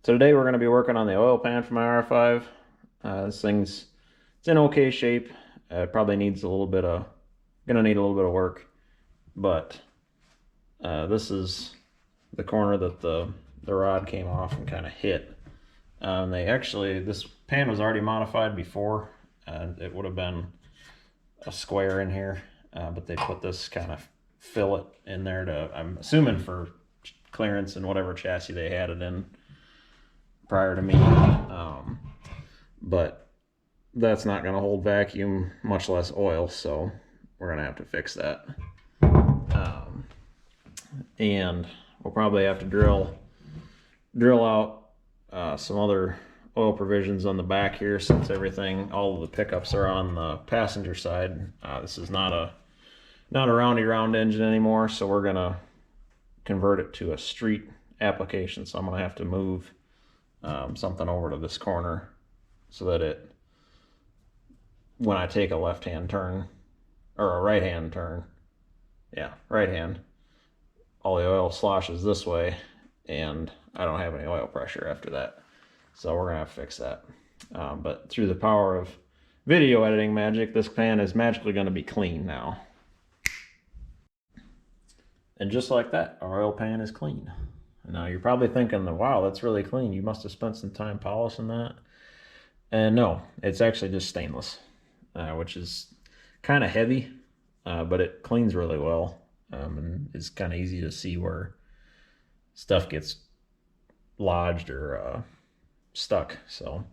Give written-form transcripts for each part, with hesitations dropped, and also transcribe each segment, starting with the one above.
So today we're going to be working on the oil pan for my R5. It's in okay shape. It probably needs gonna need a little bit of work, but this is the corner that the rod came off and kind of hit. This pan was already modified before, and it would have been a square in here, but they put this kind of fillet in there to, I'm assuming, for clearance and whatever chassis they had it in prior to me. But that's not going to hold vacuum, much less oil, so we're going to have to fix that. And we'll probably have to drill out some other oil provisions on the back here, since all of the pickups are on the passenger side. This is not a roundy round engine anymore, so we're gonna convert it to a street application. So I'm gonna have to move something over to this corner so that when I take a left-hand turn or a right-hand turn, right hand, all the oil sloshes this way and I don't have any oil pressure after that. So we're gonna have to fix that. But through the power of video editing magic, this pan is magically gonna be clean now. And just like that, our oil pan is clean. Now you're probably thinking, wow, that's really clean. You must have spent some time polishing that. And no, it's actually just stainless, which is kind of heavy, but it cleans really well. And it's kind of easy to see where stuff gets lodged or stuck. So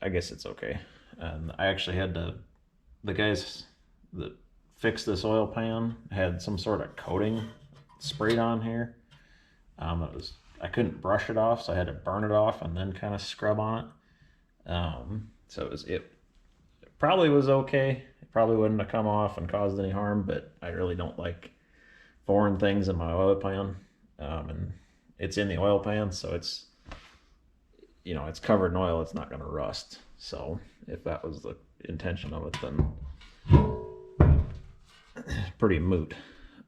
I guess it's okay. And I actually had the guys that fixed this oil pan had some sort of coating sprayed on here. I couldn't brush it off, so I had to burn it off and then kind of scrub on it. So it probably was okay. It probably wouldn't have come off and caused any harm, but I really don't like foreign things in my oil pan. And it's in the oil pan, so it's covered in oil. It's not going to rust. So if that was the intention of it, then pretty moot.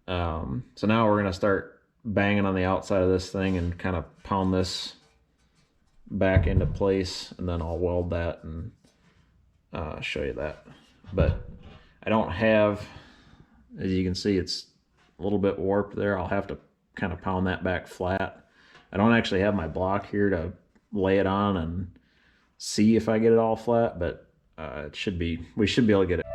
So now we're going to start banging on the outside of this thing and kind of pound this back into place, and then I'll weld that and show you that. But I don't have, as you can see, it's a little bit warped there. I'll have to kind of pound that back flat. I don't actually have my block here to lay it on and see if I get it all flat, but we should be able to get it.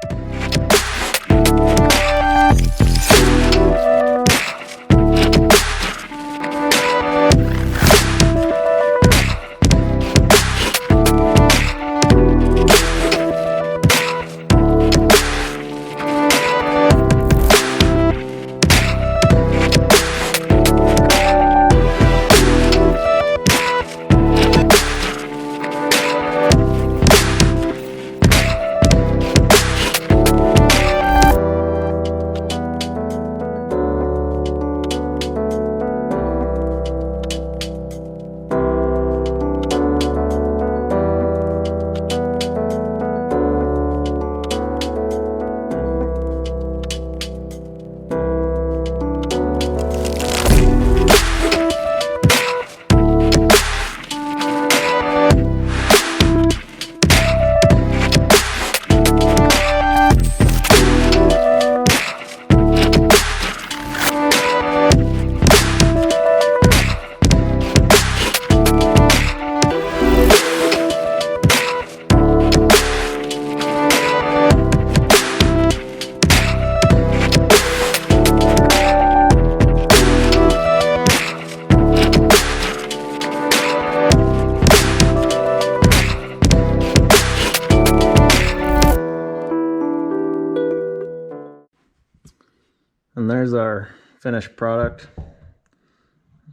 And there's our finished product.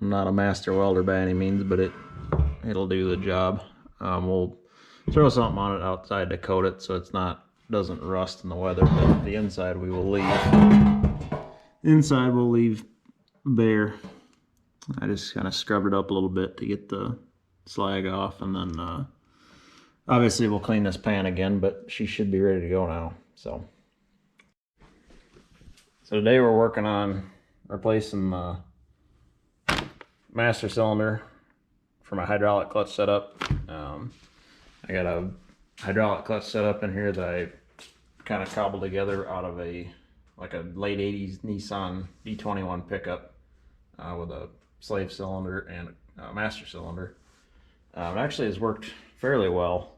I'm not a master welder by any means, but it'll do the job. We'll throw something on it outside to coat it so doesn't rust in the weather, but the inside we will leave. Inside we'll leave bare. I just kind of scrubbed it up a little bit to get the slag off, and then obviously we'll clean this pan again, but she should be ready to go now. So today we're working on replacing the master cylinder for my hydraulic clutch setup. I got a hydraulic clutch setup in here that I kind of cobbled together out of a late 80s Nissan D21 pickup with a slave cylinder and a master cylinder. It actually has worked fairly well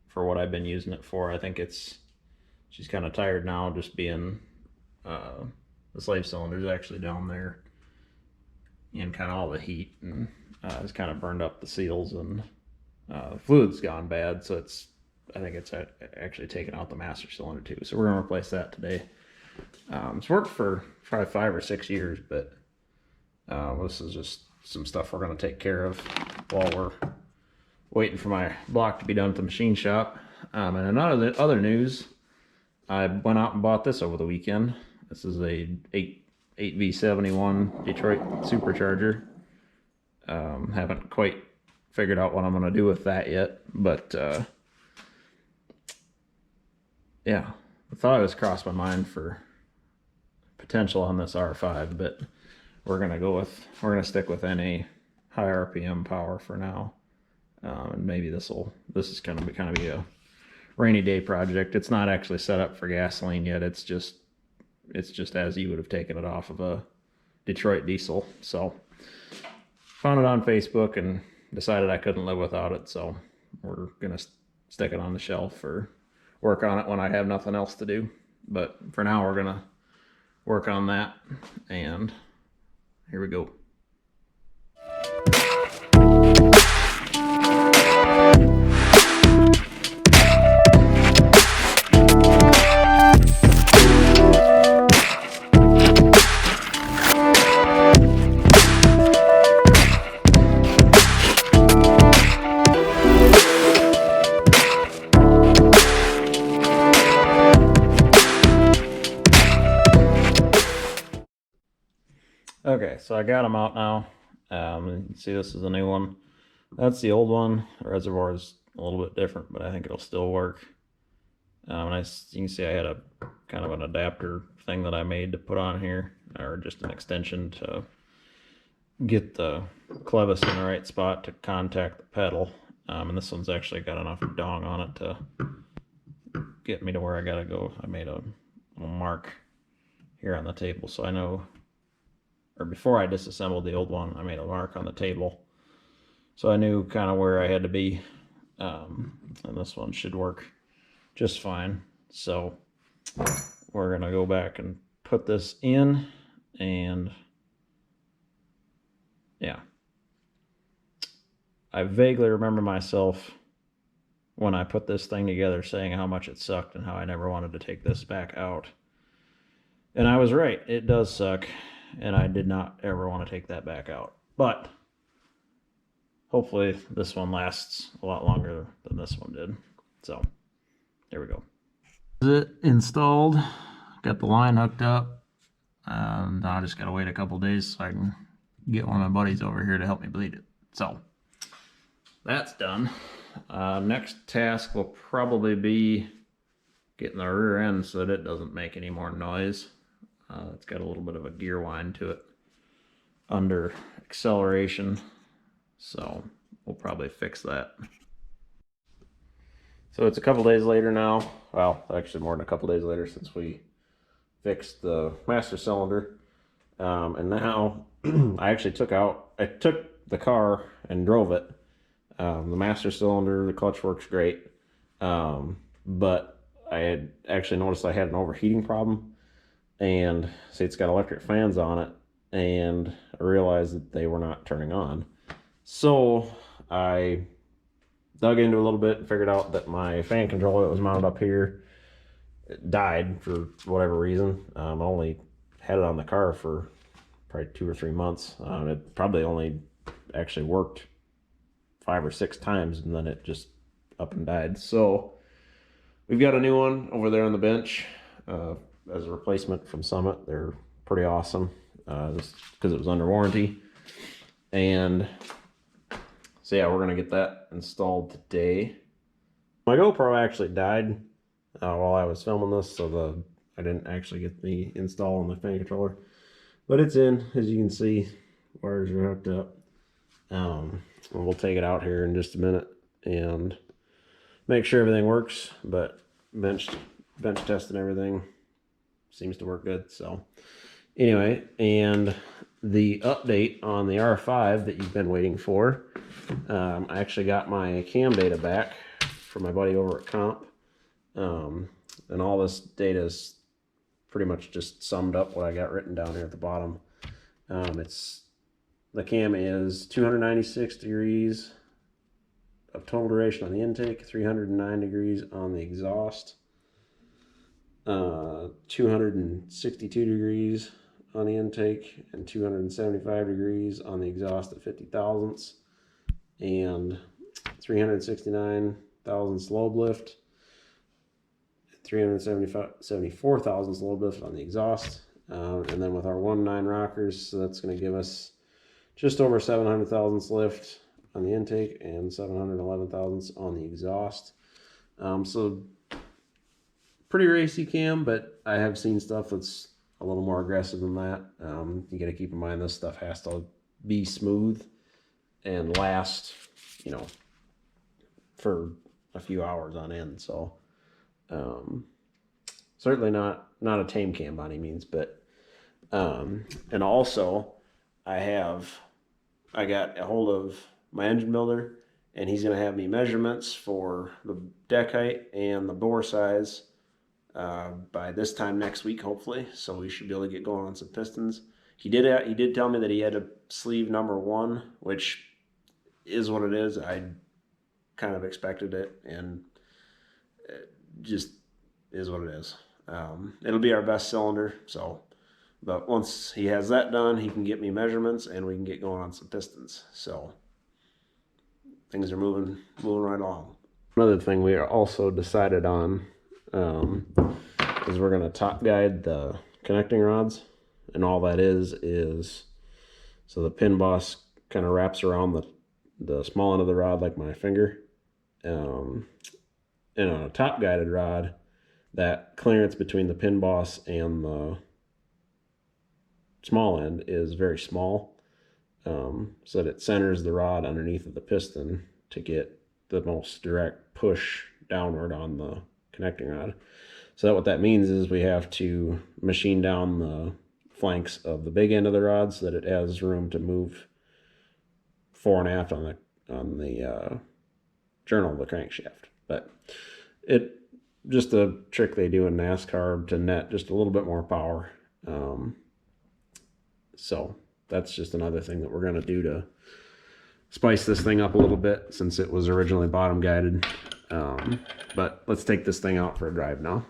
for what I've been using it for. I think she's kind of tired now, just being the slave cylinder is actually down there in kind of all the heat, and it's kind of burned up the seals, and the fluid's gone bad, so I think it's actually taken out the master cylinder too. So we're gonna replace that today. It's worked for probably 5 or 6 years, but this is just some stuff we're gonna take care of while we're waiting for my block to be done at the machine shop. And in other news, I went out and bought this over the weekend. This is a 8V71 Detroit supercharger. Haven't quite figured out what I'm going to do with that yet, but yeah, I thought it was crossed my mind for potential on this R5, but we're going to stick with any high RPM power for now. And maybe this is going to be a rainy day project. It's not actually set up for gasoline yet. It's just as you would have taken it off of a Detroit diesel. So found it on Facebook and decided I couldn't live without it. So we're gonna stick it on the shelf or work on it when I have nothing else to do. But for now, we're gonna work on that, and here we go. Okay, so I got them out now. You can see this is a new one. That's the old one. The reservoir is a little bit different, but I think it'll still work. And you can see I had a kind of an adapter thing that I made to put on here, or just an extension to get the clevis in the right spot to contact the pedal. And this one's actually got enough dong on it to get me to where I gotta go. I made a little mark here on the table, so I know, or before I disassembled the old one, I made a mark on the table, so I knew kind of where I had to be. And this one should work just fine. So we're gonna go back and put this in, and yeah, I vaguely remember myself when I put this thing together saying how much it sucked and how I never wanted to take this back out. And I was right, it does suck, and I did not ever want to take that back out. But hopefully this one lasts a lot longer than this one did. So there we go. Is it installed? Got the line hooked up. Now I just gotta wait a couple days so I can get one of my buddies over here to help me bleed it. So that's done. Next task will probably be getting the rear end so that it doesn't make any more noise. It's got a little bit of a gear wind to it under acceleration, so we'll probably fix that. So it's a couple days later now. Well, actually more than a couple days later since we fixed the master cylinder. And now I actually took the car and drove it. The master cylinder, the clutch works great. But I had actually noticed I had an overheating problem. And see, it's got electric fans on it, and I realized that they were not turning on. So I dug into it a little bit and figured out that my fan controller that was mounted up here died for whatever reason. I only had it on the car for probably 2 or 3 months. It probably only actually worked 5 or 6 times, and then it just up and died. So we've got a new one over there on the bench as a replacement from Summit. They're pretty awesome, just because it was under warranty. And so yeah, we're gonna get that installed today. My GoPro actually died while I was filming this, so I didn't actually get the install on the fan controller, but it's in, as you can see. Wires are hooked up. We'll take it out here in just a minute and make sure everything works, but bench testing everything seems to work good. So anyway, and the update on the R5 that you've been waiting for, I actually got my cam data back from my buddy over at Comp, and all this data is pretty much just summed up what I got written down here at the bottom. The cam is 296 degrees of total duration on the intake, 309 degrees on the exhaust, 262 degrees on the intake, and 275 degrees on the exhaust at 50 thousandths, and 369 thousandths lobe lift, 374 thousandths lobe lift on the exhaust, and then with our 1.9 rockers, so that's going to give us just over 700 thousandths lift on the intake and 711 thousandths on the exhaust. So pretty racy cam, but I have seen stuff that's a little more aggressive than that. You got to keep in mind this stuff has to be smooth and last, you know, for a few hours on end. So certainly not a tame cam by any means, but and also I got a hold of my engine builder, and he's going to have me measurements for the deck height and the bore size by this time next week, hopefully. So we should be able to get going on some pistons. He did tell me that he had a sleeve number 1, which is what it is. I kind of expected it, and it just is what it is. It'll be our best cylinder, but once he has that done, he can get me measurements and we can get going on some pistons. So things are moving right along. Another thing we also decided on is we're going to top guide the connecting rods, and all that is so the pin boss kind of wraps around the small end of the rod like my finger, and on a top guided rod, that clearance between the pin boss and the small end is very small, so that it centers the rod underneath of the piston to get the most direct push downward on the connecting rod. So what that means is we have to machine down the flanks of the big end of the rod so that it has room to move fore and aft on the journal of the crankshaft. But it just a trick they do in NASCAR to net just a little bit more power. So that's just another thing that we're going to do to spice this thing up a little bit, since it was originally bottom guided. But let's take this thing out for a drive now.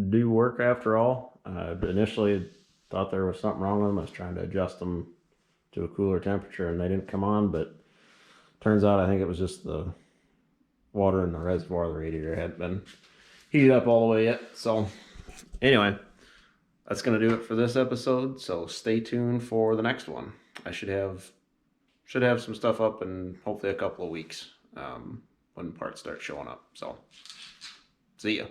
do work after all. Initially thought there was something wrong with them. I was trying to adjust them to a cooler temperature and they didn't come on, but turns out I think it was just the water in the reservoir of the radiator hadn't been heated up all the way yet. So anyway, that's going to do it for this episode. So stay tuned for the next one. I should have some stuff up in hopefully a couple of weeks when parts start showing up. So see ya.